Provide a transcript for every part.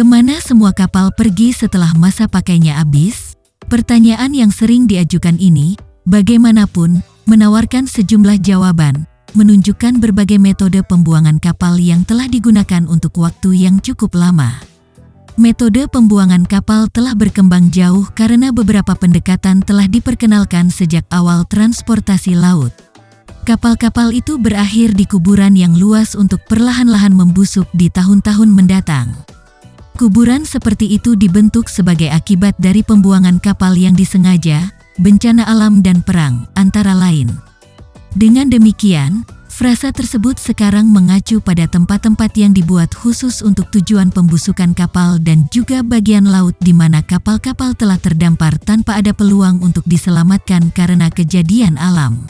Kemana semua kapal pergi setelah masa pakainya habis? Pertanyaan yang sering diajukan ini, bagaimanapun, menawarkan sejumlah jawaban, menunjukkan berbagai metode pembuangan kapal yang telah digunakan untuk waktu yang cukup lama. Metode pembuangan kapal telah berkembang jauh karena beberapa pendekatan telah diperkenalkan sejak awal transportasi laut. Kapal-kapal itu berakhir di kuburan yang luas untuk perlahan-lahan membusuk di tahun-tahun mendatang. Kuburan seperti itu dibentuk sebagai akibat dari pembuangan kapal yang disengaja, bencana alam dan perang, antara lain. Dengan demikian, frasa tersebut sekarang mengacu pada tempat-tempat yang dibuat khusus untuk tujuan pembusukan kapal dan juga bagian laut di mana kapal-kapal telah terdampar tanpa ada peluang untuk diselamatkan karena kejadian alam.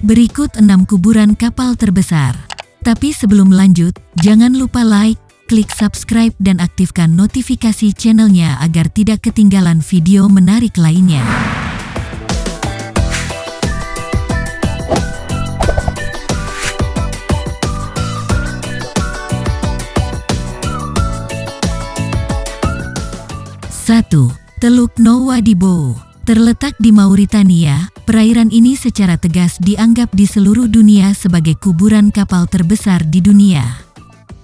Berikut 6 kuburan kapal terbesar. Tapi sebelum lanjut, jangan lupa like, klik subscribe dan aktifkan notifikasi channelnya agar tidak ketinggalan video menarik lainnya. Satu, Teluk Nouadhibou. Terletak di Mauritania, perairan ini secara tegas dianggap di seluruh dunia sebagai kuburan kapal terbesar di dunia.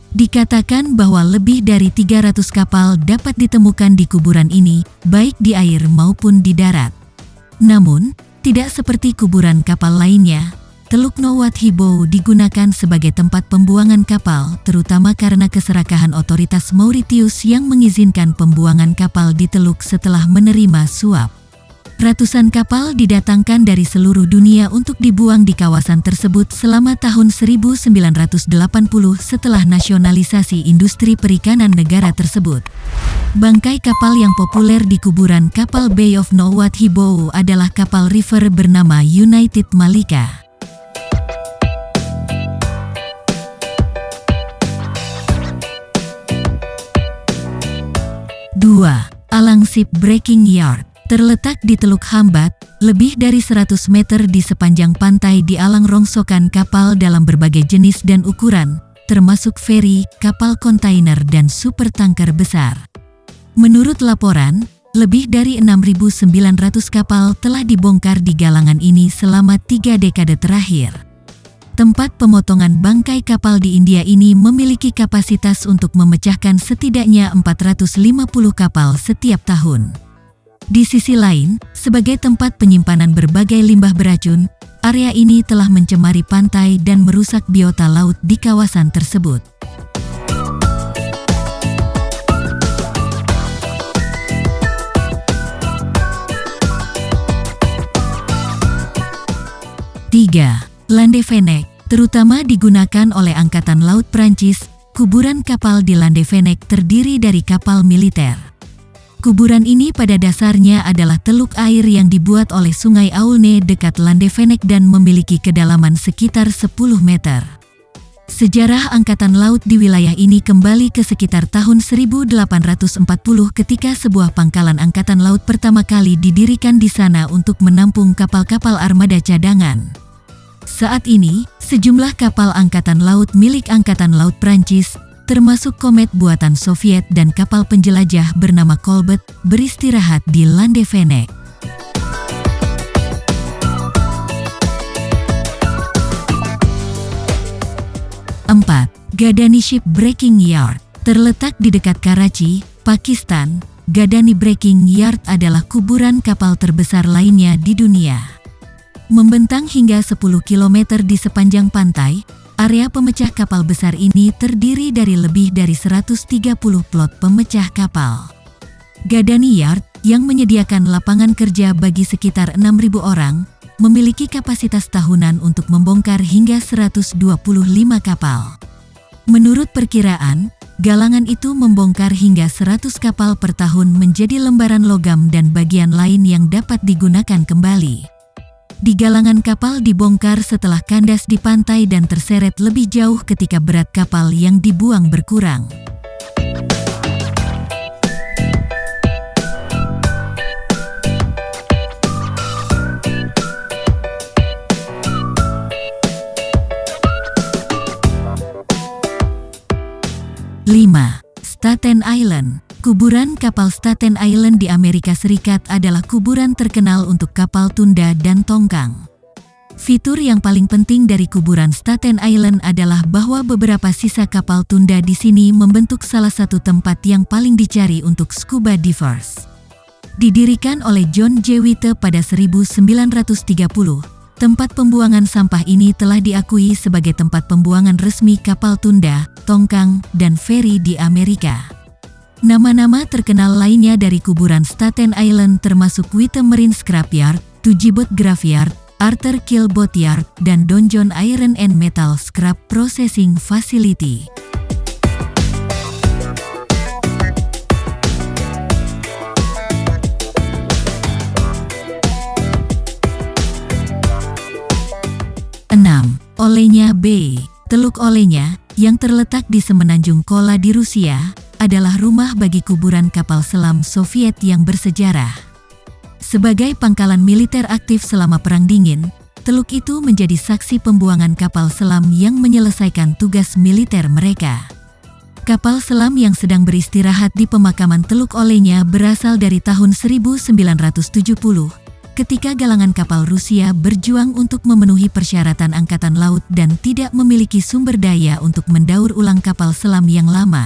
Dikatakan bahwa lebih dari 300 kapal dapat ditemukan di kuburan ini, baik di air maupun di darat. Namun, tidak seperti kuburan kapal lainnya, Teluk Nouadhibou digunakan sebagai tempat pembuangan kapal, terutama karena keserakahan otoritas Mauritius yang mengizinkan pembuangan kapal di teluk setelah menerima suap. Ratusan kapal didatangkan dari seluruh dunia untuk dibuang di kawasan tersebut selama tahun 1980 setelah nasionalisasi industri perikanan negara tersebut. Bangkai kapal yang populer di kuburan kapal Bay of Nouadhibou adalah kapal river bernama United Malika. Dua, Alang Ship Breaking Yard. Terletak di Teluk Hambat, lebih dari 100 meter di sepanjang pantai di alang rongsokan kapal dalam berbagai jenis dan ukuran, termasuk feri, kapal kontainer dan supertanker besar. Menurut laporan, lebih dari 6.900 kapal telah dibongkar di galangan ini selama 3 dekade terakhir. Tempat pemotongan bangkai kapal di India ini memiliki kapasitas untuk memecahkan setidaknya 450 kapal setiap tahun. Di sisi lain, sebagai tempat penyimpanan berbagai limbah beracun, area ini telah mencemari pantai dan merusak biota laut di kawasan tersebut. Tiga, Landévennec, terutama digunakan oleh Angkatan Laut Prancis. Kuburan kapal di Landévennec terdiri dari kapal militer. Kuburan ini pada dasarnya adalah teluk air yang dibuat oleh Sungai Aulne dekat Landévennec dan memiliki kedalaman sekitar 10 meter. Sejarah Angkatan Laut di wilayah ini kembali ke sekitar tahun 1840 ketika sebuah pangkalan Angkatan Laut pertama kali didirikan di sana untuk menampung kapal-kapal armada cadangan. Saat ini, sejumlah kapal Angkatan Laut milik Angkatan Laut Prancis, termasuk Komet buatan Soviet dan kapal penjelajah bernama Colbert, beristirahat di Landévennec. 4. Gadani Ship Breaking Yard. Terletak di dekat Karachi, Pakistan, Gadani Breaking Yard adalah kuburan kapal terbesar lainnya di dunia. Membentang hingga 10 km di sepanjang pantai, area pemecah kapal besar ini terdiri dari lebih dari 130 plot pemecah kapal. Gadani Yard, yang menyediakan lapangan kerja bagi sekitar 6.000 orang, memiliki kapasitas tahunan untuk membongkar hingga 125 kapal. Menurut perkiraan, galangan itu membongkar hingga 100 kapal per tahun menjadi lembaran logam dan bagian lain yang dapat digunakan kembali. Di galangan kapal dibongkar setelah kandas di pantai dan terseret lebih jauh ketika berat kapal yang dibuang berkurang. Lima, Staten Island. Kuburan kapal Staten Island di Amerika Serikat adalah kuburan terkenal untuk kapal tunda dan tongkang. Fitur yang paling penting dari kuburan Staten Island adalah bahwa beberapa sisa kapal tunda di sini membentuk salah satu tempat yang paling dicari untuk scuba divers. Didirikan oleh John J. Witte pada 1930, tempat pembuangan sampah ini telah diakui sebagai tempat pembuangan resmi kapal tunda, tongkang, dan feri di Amerika. Nama-nama terkenal lainnya dari kuburan Staten Island termasuk Witte Marine Scrapyard, Tugeboat Graveyard, Arthur Kill Boatyard, dan Donjon Iron and Metal Scrap Processing Facility. Olenya Bay. Teluk Olenya, yang terletak di semenanjung Kola di Rusia, adalah rumah bagi kuburan kapal selam Soviet yang bersejarah. Sebagai pangkalan militer aktif selama Perang Dingin, teluk itu menjadi saksi pembuangan kapal selam yang menyelesaikan tugas militer mereka. Kapal selam yang sedang beristirahat di pemakaman Teluk Olenya berasal dari tahun 1970. Ketika galangan kapal Rusia berjuang untuk memenuhi persyaratan angkatan laut dan tidak memiliki sumber daya untuk mendaur ulang kapal selam yang lama.